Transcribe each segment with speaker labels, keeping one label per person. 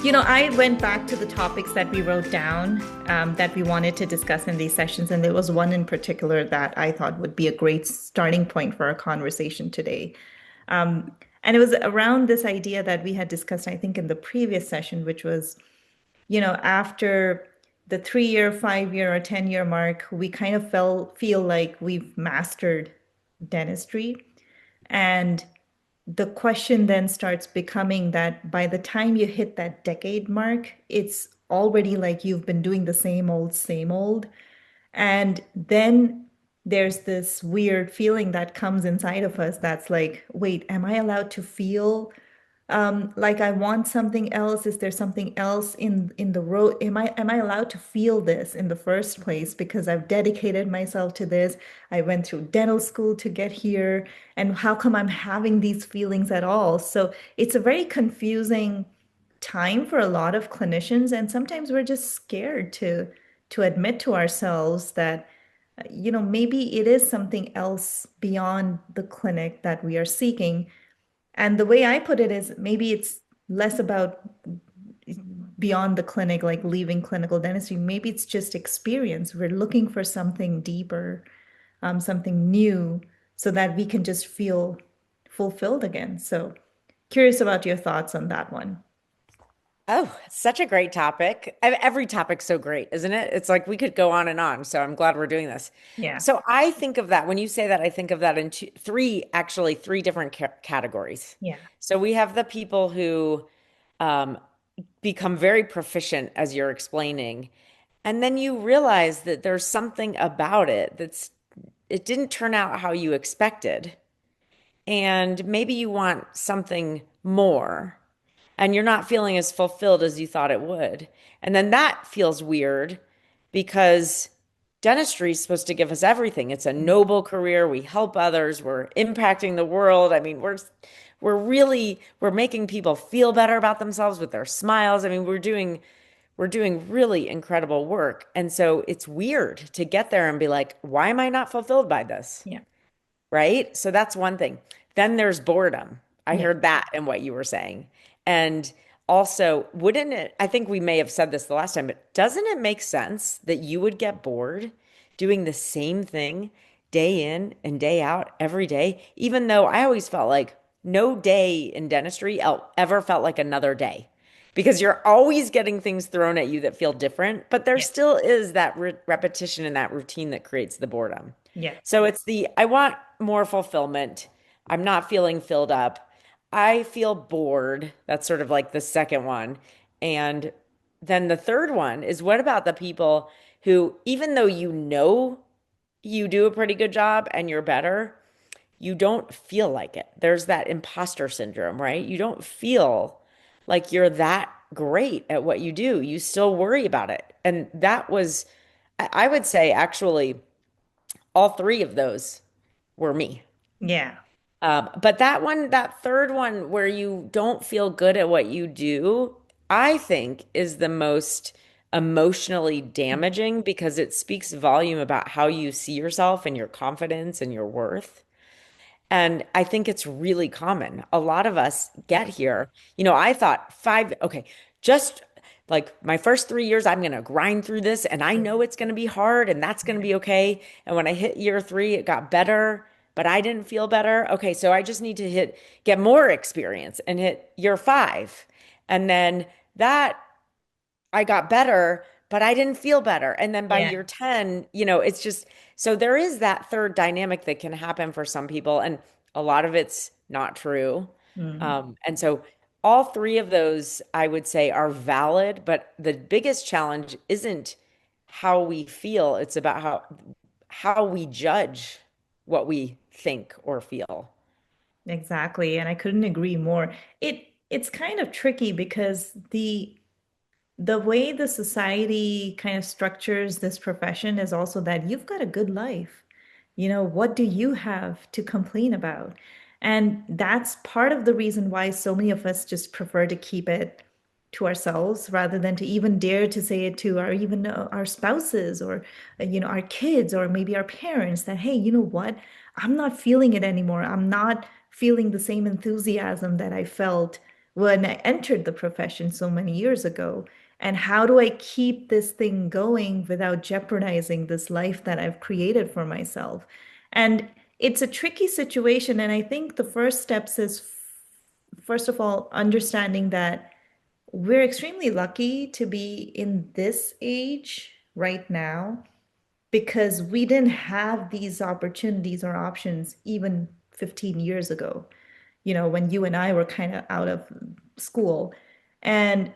Speaker 1: I went back to the topics that we wrote down that we wanted to discuss in these sessions, and there was one in particular that I thought would be a great starting point for our conversation today. And it was around this idea that we had discussed, I think, in the previous session, which was, after the 3 year, 5 year, or 10 year mark, we kind of feel like we've mastered dentistry. And the question then starts becoming that by the time you hit that decade mark, it's already like you've been doing the same old, same old. And then there's this weird feeling that comes inside of us that's like, wait, am I allowed to feel like I want something else? Is there something else in the road? Am I allowed to feel this in the first place because I've dedicated myself to this? I went through dental school to get here, and how come I'm having these feelings at all? So it's a very confusing time for a lot of clinicians, and sometimes we're just scared to admit to ourselves that maybe it is something else beyond the clinic that we are seeking. And the way I put it is maybe it's less about beyond the clinic, like leaving clinical dentistry. Maybe it's just experience. We're looking for something deeper, something new, so that we can just feel fulfilled again. So curious about your thoughts on that one.
Speaker 2: Oh, such a great topic. Every topic's so great, isn't it? It's like we could go on and on. So I'm glad we're doing this.
Speaker 1: Yeah.
Speaker 2: So I think of that, when you say that, I think of that in three different categories.
Speaker 1: Yeah.
Speaker 2: So we have the people who um, become very proficient, as you're explaining, and then you realize that there's something about it didn't turn out how you expected. And maybe you want something more and you're not feeling as fulfilled as you thought it would. And then that feels weird because dentistry is supposed to give us everything. It's a noble career. We help others. We're impacting the world. I mean, we're making people feel better about themselves with their smiles. I mean, we're doing really incredible work. And so it's weird to get there and be like, why am I not fulfilled by this?
Speaker 1: Yeah.
Speaker 2: Right? So that's one thing. Then there's boredom. I
Speaker 1: Yeah.
Speaker 2: heard that in what you were saying. And also, wouldn't it, I think we may have said this the last time, but doesn't it make sense that you would get bored doing the same thing day in and day out every day? Even though I always felt like no day in dentistry ever felt like another day because you're always getting things thrown at you that feel different, but there
Speaker 1: Yeah.
Speaker 2: still is that repetition and that routine that creates the boredom.
Speaker 1: Yeah.
Speaker 2: So it's I want more fulfillment. I'm not feeling filled up. I feel bored. That's sort of like the second one. And then the third one is, what about the people who, even though you know you do a pretty good job and you're better, you don't feel like it. There's that imposter syndrome, right? You don't feel like you're that great at what you do. You still worry about it. And that was, I would say, actually, all three of those were me.
Speaker 1: Yeah.
Speaker 2: But that third one where you don't feel good at what you do, I think is the most emotionally damaging because it speaks volume about how you see yourself and your confidence and your worth. And I think it's really common. A lot of us get here. I thought okay, just like my first 3 years, I'm going to grind through this and I know it's going to be hard and that's going to be okay. And when I hit year three, it got better, but I didn't feel better. Okay, so I just need to get more experience and hit year five. And then that I got better, but I didn't feel better. And then by
Speaker 1: Yeah.
Speaker 2: year 10, it's just so there is that third dynamic that can happen for some people. And a lot of it's not true.
Speaker 1: Mhm.
Speaker 2: And so all three of those, I would say, are valid. But the biggest challenge isn't how we feel, it's about how we judge what we think or feel.
Speaker 1: Exactly. And I couldn't agree more. It's kind of tricky because the way the society kind of structures this profession is also that you've got a good life. What do you have to complain about? And that's part of the reason why so many of us just prefer to keep it to ourselves rather than to even dare to say it to our even our spouses or our kids or maybe our parents that, hey, you know what? I'm not feeling it anymore. I'm not feeling the same enthusiasm that I felt when I entered the profession so many years ago. And how do I keep this thing going without jeopardizing this life that I've created for myself? And it's a tricky situation. And I think the first steps is, first of all, understanding that we're extremely lucky to be in this age right now because we didn't have these opportunities or options even 15 years ago, when you and I were kind of out of school. And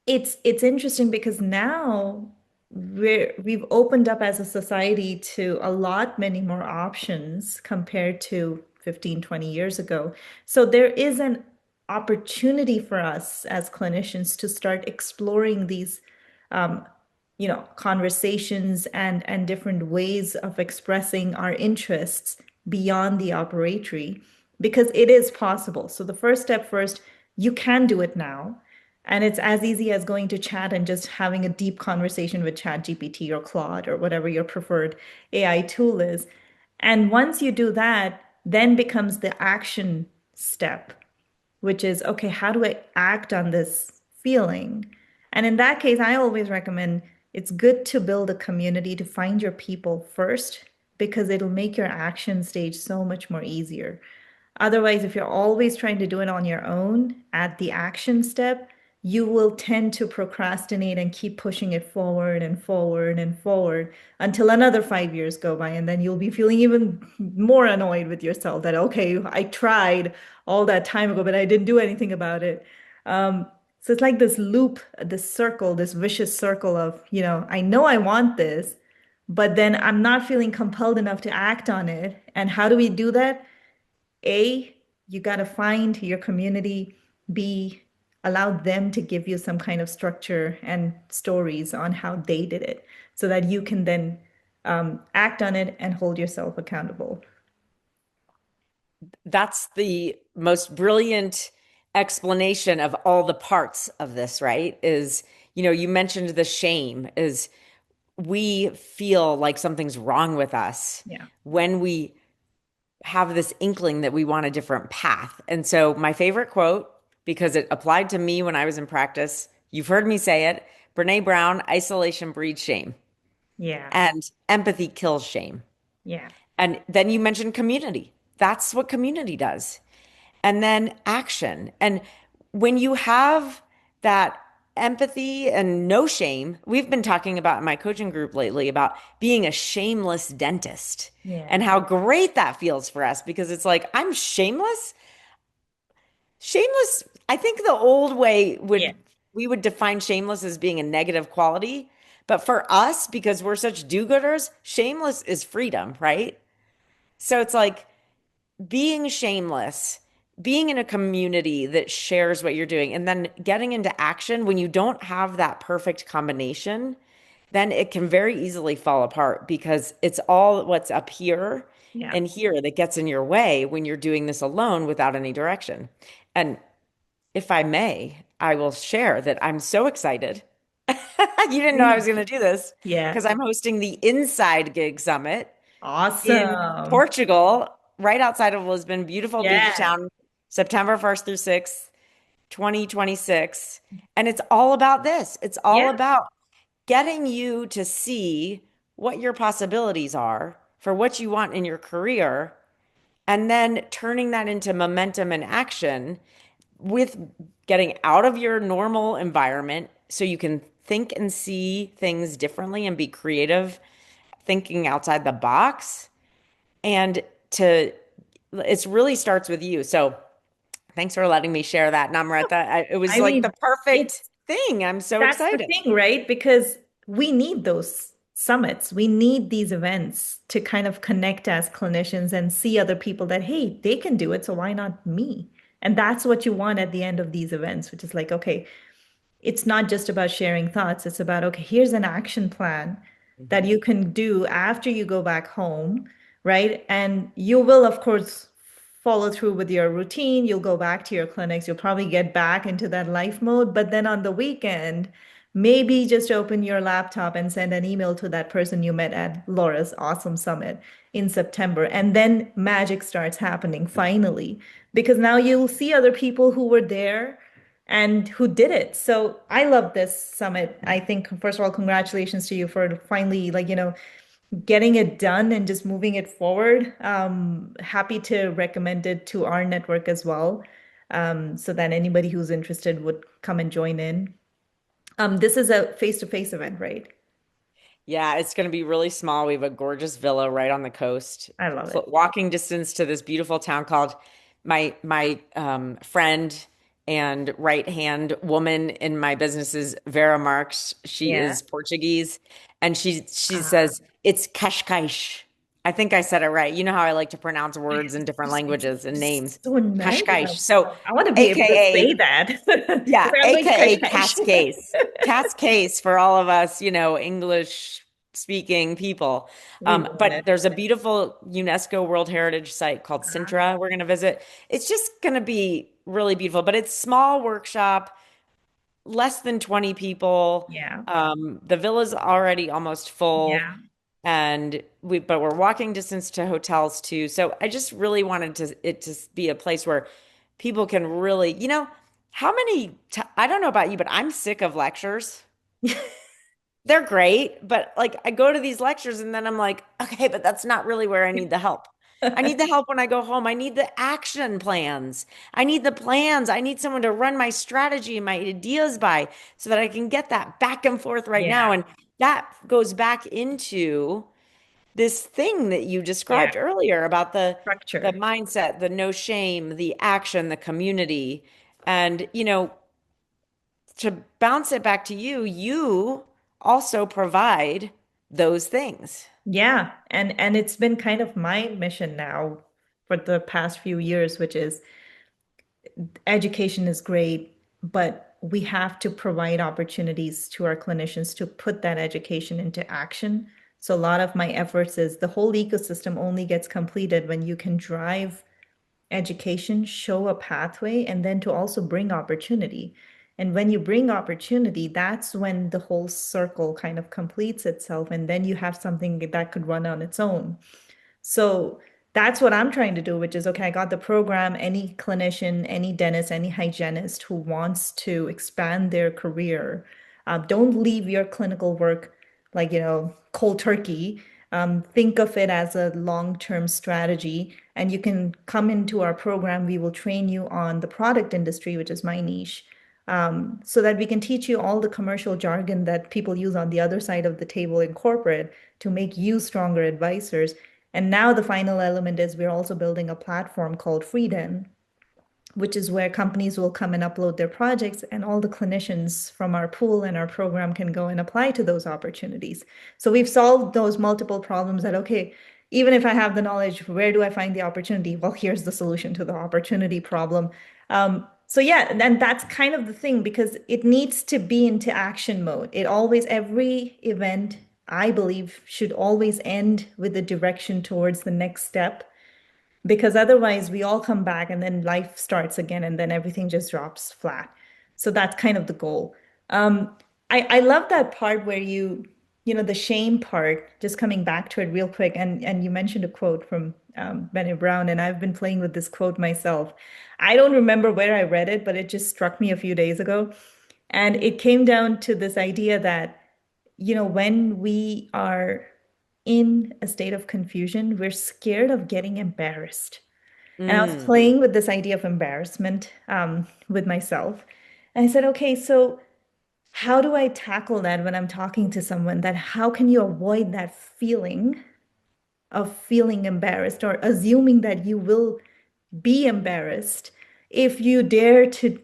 Speaker 1: it's interesting because now we've opened up as a society to a lot many more options compared to 15, 20 years ago. So there is an opportunity for us as clinicians to start exploring these um, conversations and different ways of expressing our interests beyond the operatory because it is possible. So the first step first, you can do it now. And it's as easy as going to chat and just having a deep conversation with ChatGPT or Claude or whatever your preferred AI tool is. And once you do that, then becomes the action step, which is, okay, how do I act on this feeling? And in that case, I always recommend it's good to build a community to find your people first because it'll make your action stage so much more easier. Otherwise, if you're always trying to do it on your own at the action step, you will tend to procrastinate and keep pushing it forward and forward and forward until another 5 years go by. And then you'll be feeling even more annoyed with yourself that, okay, I tried all that time ago, but I didn't do anything about it. So it's like this loop, this circle, this vicious circle of, I know I want this, but then I'm not feeling compelled enough to act on it. And how do we do that? A, you got to find your community. B, allow them to give you some kind of structure and stories on how they did it so that you can then act on it and hold yourself accountable.
Speaker 2: That's the most brilliant explanation of all the parts of this, right? You mentioned the shame is we feel like something's wrong with us
Speaker 1: Yeah.
Speaker 2: when we have this inkling that we want a different path. And so my favorite quote, because it applied to me when I was in practice, you've heard me say it, Brene Brown, isolation breeds shame
Speaker 1: Yeah.
Speaker 2: and empathy kills shame.
Speaker 1: Yeah.
Speaker 2: And then you mentioned community. That's what community does. And then action. And when you have that empathy and no shame, we've been talking about in my coaching group lately about being a shameless dentist
Speaker 1: Yeah.
Speaker 2: and how great that feels for us because it's like, I'm shameless. Shameless, I think the old way
Speaker 1: Yeah.
Speaker 2: we would define shameless as being a negative quality. But for us, because we're such do-gooders, shameless is freedom, right? So it's like, being shameless, being in a community that shares what you're doing, and then getting into action when you don't have that perfect combination, then it can very easily fall apart because it's all what's up here
Speaker 1: Yeah.
Speaker 2: and here that gets in your way when you're doing this alone without any direction. And if I may, I will share that I'm so excited. You didn't know I was
Speaker 1: Please.
Speaker 2: going to do this
Speaker 1: Yeah.
Speaker 2: because I'm hosting the Inside Gig Summit in
Speaker 1: Awesome.
Speaker 2: Portugal, right outside of Lisbon, beautiful beach
Speaker 1: Yeah.
Speaker 2: town, September 1st through 6th, 2026. And it's all about this. It's all
Speaker 1: Yeah.
Speaker 2: about getting you to see what your possibilities are for what you want in your career, and then turning that into momentum and action with getting out of your normal environment so you can think and see things differently and be creative, thinking outside the box and to it really starts with you. So thanks for letting me share that, Namrata. It was
Speaker 1: I
Speaker 2: like the
Speaker 1: mean,
Speaker 2: perfect
Speaker 1: it's
Speaker 2: thing. I'm so
Speaker 1: that's the
Speaker 2: excited.
Speaker 1: thing, right? Because we need those summits. We need these events to kind of connect as clinicians and see other people that, hey, they can do it, so why not me? And that's what you want at the end of these events, which is like, okay, it's not just about sharing thoughts. It's about, okay, here's an action plan that
Speaker 2: Mhm.
Speaker 1: you can do after you go back home, right? And you will, of course, follow through with your routine. You'll go back to your clinics. You'll probably get back into that life mode. But then on the weekend, maybe just open your laptop and send an email to that person you met at Laura's Awesome Summit in September. And then magic starts happening finally because now you'll see other people who were there and who did it. So I love this summit. I think, first of all, congratulations to you for finally, getting it done and just moving it forward. Happy to recommend it to our network as well, so that anybody who's interested would come and join in. This is a face-to-face event, right?
Speaker 2: Yeah, it's going to be really small. We have a gorgeous villa right on the coast,
Speaker 1: I love it.
Speaker 2: walking distance to this beautiful town called my friend and right hand woman in my business is Vera Marques. She
Speaker 1: Yeah.
Speaker 2: is Portuguese, and she
Speaker 1: Ah,
Speaker 2: says it's Cascais. I think I said it right. You know how I like to pronounce words in different languages and names.
Speaker 1: it's so nice.
Speaker 2: Cascais. So,
Speaker 1: I want to be able to say
Speaker 2: AKA
Speaker 1: that.
Speaker 2: yeah,
Speaker 1: Okay, I'm going to
Speaker 2: AKA
Speaker 1: Kashkash.
Speaker 2: Cascais. Cascais for all of us, English speaking people.
Speaker 1: We want
Speaker 2: But
Speaker 1: it.
Speaker 2: there's a beautiful UNESCO World Heritage site called
Speaker 1: Ah,
Speaker 2: Sintra we're going to visit. It's just going to be really beautiful, but it's small workshop, less than 20 people.
Speaker 1: yeah.
Speaker 2: The villa's already almost full
Speaker 1: Yeah.
Speaker 2: but we're walking distance to hotels too. So I just really wanted it to be a place where people can really, how many I don't know about you, but I'm sick of lectures. They're great, but like I go to these lectures and then I'm like, okay, but that's not really where I need the help. I need the help when I go home. I need the action plans. I need the plans. I need someone to run my strategy and my ideas by so that I can get that back and forth right now.
Speaker 1: Yeah.
Speaker 2: And that goes back into this thing that you
Speaker 1: Yeah.
Speaker 2: described earlier about the
Speaker 1: Structure.
Speaker 2: mindset, the no shame, the action, the community. And, to bounce it back to you, you also provide those things.
Speaker 1: Yeah. And it's been kind of my mission now for the past few years, which is education is great, but we have to provide opportunities to our clinicians to put that education into action. So a lot of my efforts is the whole ecosystem only gets completed when you can drive education, show a pathway, and then to also bring opportunity. And when you bring opportunity, that's when the whole circle kind of completes itself. And then you have something that could run on its own. So that's what I'm trying to do, which is okay, I got the program. Any clinician, any dentist, any hygienist who wants to expand their career, don't leave your clinical work cold turkey. Think of it as a long-term strategy, and you can come into our program. We will train you on the product industry, which is my niche, so that we can teach you all the commercial jargon that people use on the other side of the table in corporate to make you stronger advisors. And now the final element is we're also building a platform called Freeden, which is where companies will come and upload their projects, and all the clinicians from our pool and our program can go and apply to those opportunities. So we've solved those multiple problems that, okay, even if I have the knowledge, where do I find the opportunity? Well, here's the solution to the opportunity problem. So yeah, and that's kind of the thing because it needs to be into action mode. Every event, I believe, should always end with a direction towards the next step, because otherwise we all come back and then life starts again and then everything just drops flat. So that's kind of the goal. I love that part where the shame part, just coming back to it real quick. And you mentioned a quote from Brenner Brown, and I've been playing with this quote myself. I don't remember where I read it, but it just struck me a few days ago. And it came down to this idea that, when we are in a state of confusion, we're scared of getting embarrassed. And I was
Speaker 2: Mm.
Speaker 1: playing with this idea of embarrassment with myself. And I said, okay, so how do I tackle that when I'm talking to someone? That how can you avoid that feeling of feeling embarrassed or assuming that you will be embarrassed if you dare to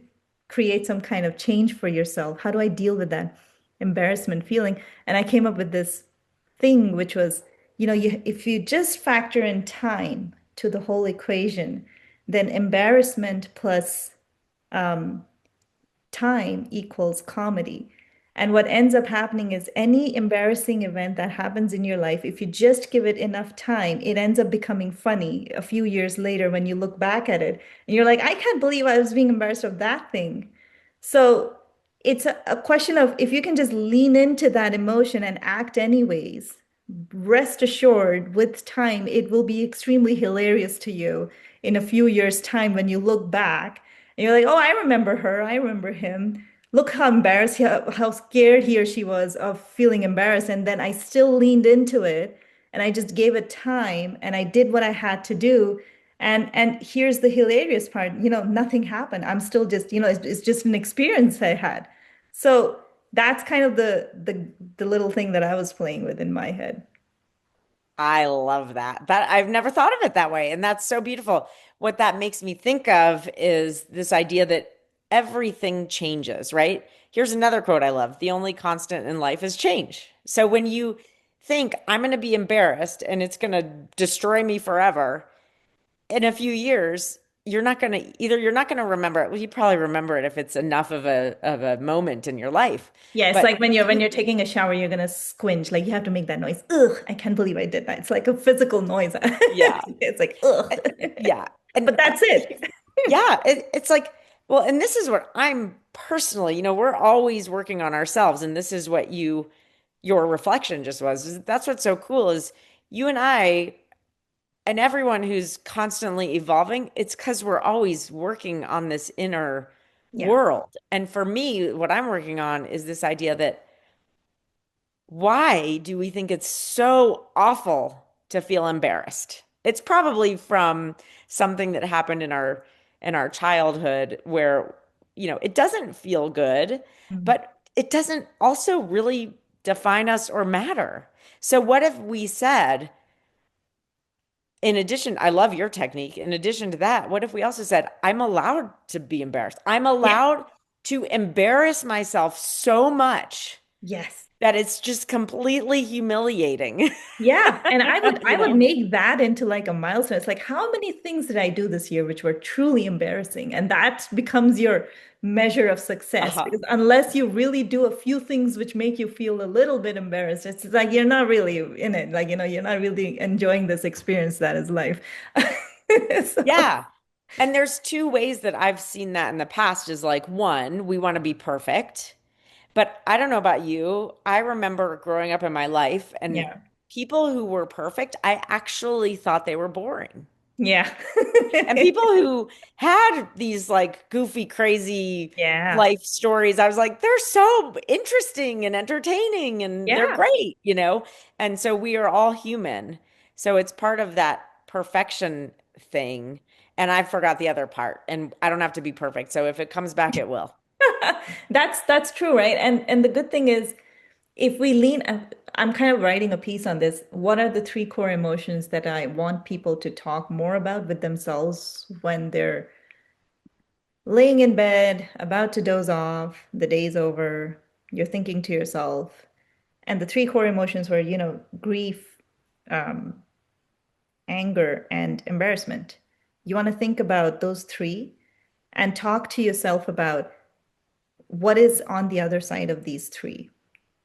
Speaker 1: create some kind of change for yourself? How do I deal with that embarrassment feeling? And I came up with this thing, which was, if you just factor in time to the whole equation, then embarrassment plus time equals comedy. And what ends up happening is any embarrassing event that happens in your life, if you just give it enough time, it ends up becoming funny a few years later when you look back at it. And you're like, I can't believe I was being embarrassed of that thing. So it's a question of if you can just lean into that emotion and act anyways, rest assured, with time, it will be extremely hilarious to you in a few years' time when you look back and you're like, oh, I remember her, I remember him. Look how embarrassed, how scared he or she was of feeling embarrassed. And then I still leaned into it and I just gave it time and I did what I had to do. And here's the hilarious part, nothing happened. I'm still just, it's just an experience I had. So that's kind of the little thing that I was playing with in my head.
Speaker 2: I love that. That I've never thought of it that way. And that's so beautiful. What that makes me think of is this idea that everything changes, right? Here's another quote I love. The only constant in life is change. So when you think I'm going to be embarrassed and it's going to destroy me forever, in a few years, you're not going to remember it. Well, you probably remember it if it's enough of a moment in your life.
Speaker 1: Yeah, it's
Speaker 2: But
Speaker 1: like when you're taking a shower, you're gonna squinch. Like you have to make that noise. Ugh, I can't believe I did that. It's like a physical noise.
Speaker 2: yeah.
Speaker 1: It's like ugh.
Speaker 2: Yeah. And
Speaker 1: But that's it.
Speaker 2: yeah, it's like, well, and this is what I'm personally, we're always working on ourselves. And this is what your reflection just was. That's what's so cool is you and I and everyone who's constantly evolving, it's because we're always working on this inner
Speaker 1: Yeah.
Speaker 2: world. And for me, what I'm working on is this idea that why do we think it's so awful to feel embarrassed? It's probably from something that happened in our childhood where, it doesn't feel good,
Speaker 1: Mhm.
Speaker 2: but it doesn't also really define us or matter. So what if we said, in addition, I love your technique. In addition to that, what if we also said, I'm allowed to be embarrassed. I'm
Speaker 1: Yeah.
Speaker 2: allowed to embarrass myself so much
Speaker 1: Yes.
Speaker 2: that it's just completely humiliating.
Speaker 1: Yeah, and I would
Speaker 2: You
Speaker 1: I would
Speaker 2: know?
Speaker 1: make that into like a milestone. It's like how many things did I do this year which were truly embarrassing? And that becomes your measure of success
Speaker 2: Uh-huh.
Speaker 1: because unless you really do a few things which make you feel a little bit embarrassed, it's like you're not really in it. Like, you're not really enjoying this experience that is life. So,
Speaker 2: Yeah. And there's two ways that I've seen that in the past is like one, we want to be perfect. But I don't know about you. I remember growing up in my life and
Speaker 1: yeah.
Speaker 2: people who were perfect, I actually thought they were boring.
Speaker 1: Yeah.
Speaker 2: And people who had these like goofy, crazy
Speaker 1: Yeah.
Speaker 2: life stories, I was like, they're so interesting and entertaining and they're
Speaker 1: Yeah.
Speaker 2: great. And so we are all human. So it's part of that perfection thing. And I forgot the other part. And I don't have to be perfect. So if it comes back, it will.
Speaker 1: That's true, right? And the good thing is if we lean, I'm kind of writing a piece on this. What are the three core emotions that I want people to talk more about with themselves when they're laying in bed, about to doze off, the day's over, you're thinking to yourself, and the three core emotions were, grief, um, anger, and embarrassment. You want to think about those three and talk to yourself about what is on the other side of these three.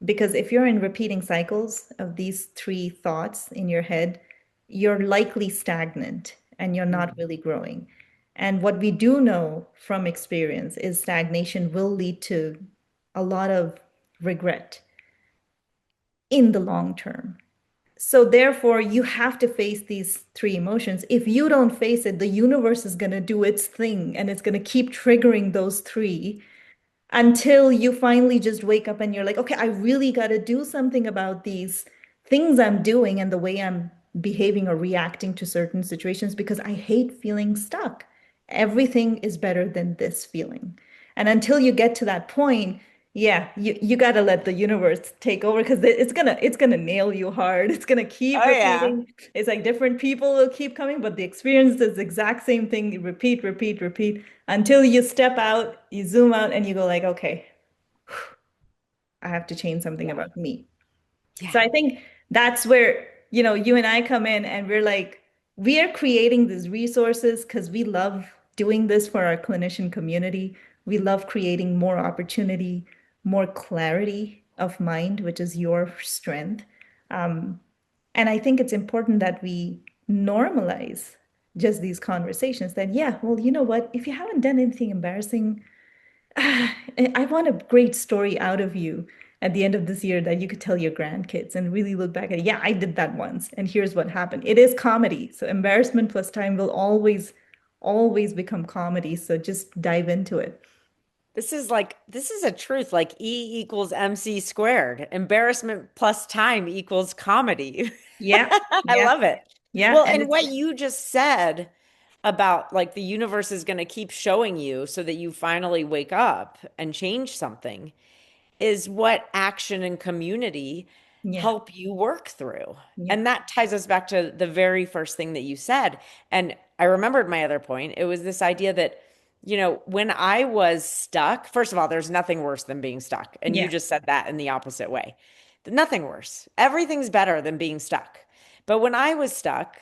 Speaker 1: Because if you're in repeating cycles of these three thoughts in your head, you're likely stagnant and you're not really growing. And what we do know from experience is stagnation will lead to a lot of regret in the long term. So therefore, you have to face these three emotions. If you don't face it, the universe is going to do its thing and it's going to keep triggering those three until you finally just wake up and you're like, okay, I really got to do something about these things I'm doing and the way I'm behaving or reacting to certain situations because I hate feeling stuck. Everything is better than this feeling. And until you get to that point, yeah, you got to let the universe take over because it's gonna nail you hard. It's gonna keep
Speaker 2: Oh yeah.
Speaker 1: repeating. It's like different people will keep coming, but the experience is the exact same thing. You repeat, repeat, repeat until you step out, you zoom out, and you go like, okay, I have to change something
Speaker 2: Yeah.
Speaker 1: about me. So
Speaker 2: Yeah.
Speaker 1: I think that's where, you and I come in and we're like, we are creating these resources because we love doing this for our clinician community. We love creating more opportunity, more clarity of mind, which is your strength. And I think it's important that we normalize just these conversations that, yeah, well, you know what? If you haven't done anything embarrassing, I want a great story out of you. at the end of this year that you could tell your grandkids and really look back at, yeah, I did that once, and here's what happened. It is comedy. So embarrassment plus time will always become comedy. So just dive into it.
Speaker 2: This is a truth, like E equals MC squared. Embarrassment plus time equals comedy.
Speaker 1: Yeah,
Speaker 2: I
Speaker 1: yeah,
Speaker 2: love it.
Speaker 1: yeah.
Speaker 2: Well,
Speaker 1: And
Speaker 2: and
Speaker 1: it's
Speaker 2: what you just said about like the universe is going to keep showing you so that you finally wake up and change something is what action and community
Speaker 1: yeah,
Speaker 2: help you work through.
Speaker 1: yeah,
Speaker 2: And that ties us back to the very first thing that you said. And I remembered my other point. It was this idea that, when I was stuck, first of all, there's nothing worse than being stuck. And you
Speaker 1: yeah,
Speaker 2: just said that in the opposite way. Nothing worse. Everything's better than being stuck. But when I was stuck,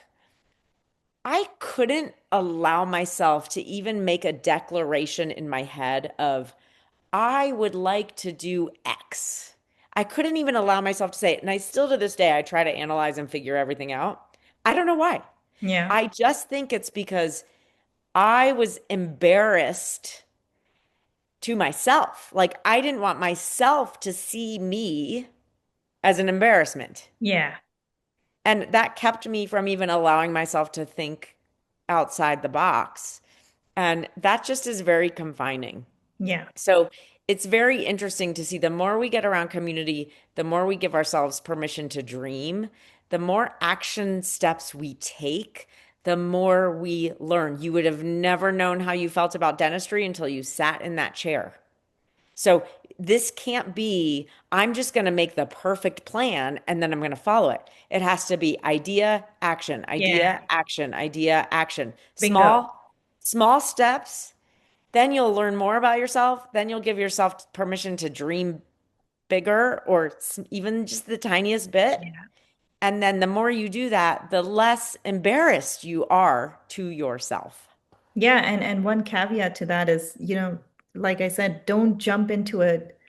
Speaker 2: I couldn't allow myself to even make a declaration in my head of, I would like to do X. I couldn't even allow myself to say it. And I still to this day, I try to analyze and figure everything out. I don't know why.
Speaker 1: yeah,
Speaker 2: I just think it's because I was embarrassed to myself. Like I didn't want myself to see me as an embarrassment.
Speaker 1: yeah,
Speaker 2: And that kept me from even allowing myself to think outside the box. And that just is very confining.
Speaker 1: yeah,
Speaker 2: So it's very interesting to see the more we get around community, the more we give ourselves permission to dream, the more action steps we take, the more we learn. You would have never known how you felt about dentistry until you sat in that chair. So this can't be, I'm just going to make the perfect plan and then I'm going to follow it. It has to be
Speaker 1: yeah.
Speaker 2: idea, action, idea, action.
Speaker 1: Bingo.
Speaker 2: Small steps, then you'll learn more about yourself. Then you'll give yourself permission to dream bigger or even just the tiniest bit.
Speaker 1: Yeah.
Speaker 2: And then the more you do that, the less embarrassed you are to yourself.
Speaker 1: Yeah, and one caveat to that is, like I said, don't jump into it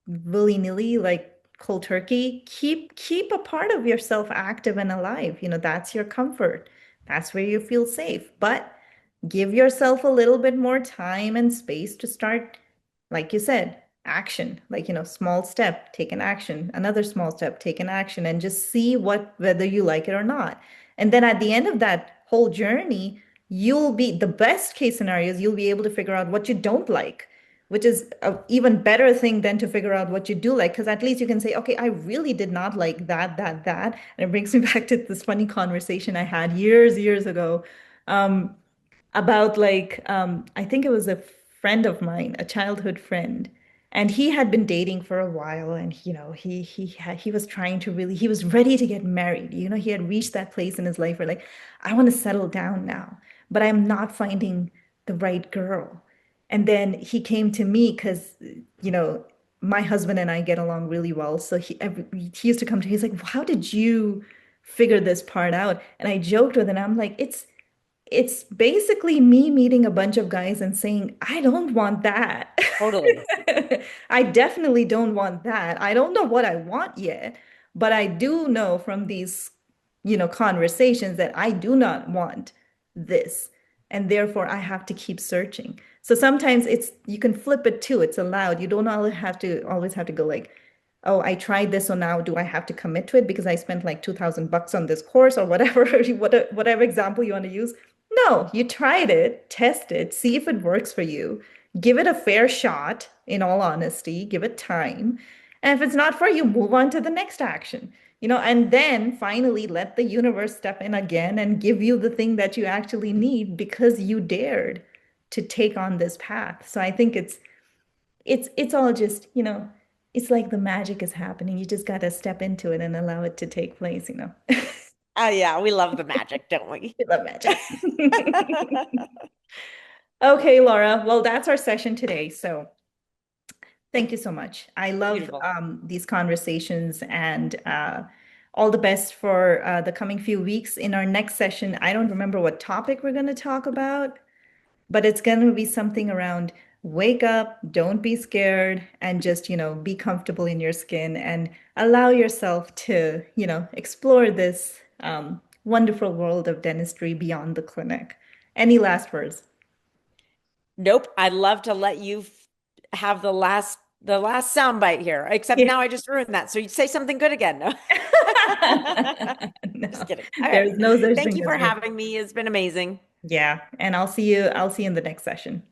Speaker 1: willy-nilly, like cold turkey. Keep a part of yourself active and alive. That's your comfort. That's where you feel safe. But give yourself a little bit more time and space to start, like you said, action. Like, small step, take an action, another small step, take an action, and just see whether you like it or not. And then at the end of that whole journey, the best case scenario is you'll be able to figure out what you don't like, which is a even better thing than to figure out what you do like, because at least you can say, okay, I really did not like that. And it brings me back to this funny conversation I had years ago. Um, about I think it was a friend of mine, a childhood friend, and he had been dating for a while, and he was trying to really, he was ready to get married. He had reached that place in his life where, like, I want to settle down now, but I'm not finding the right girl. And then he came to me because, you know, my husband and I get along really well. So he used to come to me, he's like, "Well, how did you figure this part out?" And I joked with him, I'm like, it's basically me meeting a bunch of guys and saying, I don't want that.
Speaker 2: Totally.
Speaker 1: I definitely don't want that. I don't know what I want yet, but I do know from these, conversations that I do not want this. And therefore, I have to keep searching. So sometimes you can flip it too. It's allowed. You don't always have to go like, oh, I tried this, so now do I have to commit to it because I spent like 2,000 bucks on this course or whatever, whatever example you want to use. No, you tried it, test it, see if it works for you. Give it a fair shot, in all honesty, give it time. And if it's not for you, move on to the next action. And then finally let the universe step in again and give you the thing that you actually need because you dared to take on this path. So I think it's all just, it's like the magic is happening. You just got to step into it and allow it to take place.
Speaker 2: Oh, yeah, we love the magic, don't we?
Speaker 1: I love magic. Okay, Laura. Well, that's our session today. So thank you so much. I love
Speaker 2: Beautiful.
Speaker 1: these conversations, and all the best for the coming few weeks. In our next session, I don't remember what topic we're going to talk about, but it's going to be something around wake up, don't be scared, and just, be comfortable in your skin and allow yourself to, explore this wonderful world of dentistry beyond the clinic. Any last words?
Speaker 2: Nope. I'd love to let you have the last the last soundbite here, except
Speaker 1: Yeah.
Speaker 2: now I just ruined that. So you say something good again. No, just
Speaker 1: No,
Speaker 2: kidding. All right.
Speaker 1: there's no such
Speaker 2: Thank
Speaker 1: thing
Speaker 2: you
Speaker 1: as
Speaker 2: for
Speaker 1: good.
Speaker 2: having me. It's been amazing.
Speaker 1: Yeah, and I'll see you in the next session.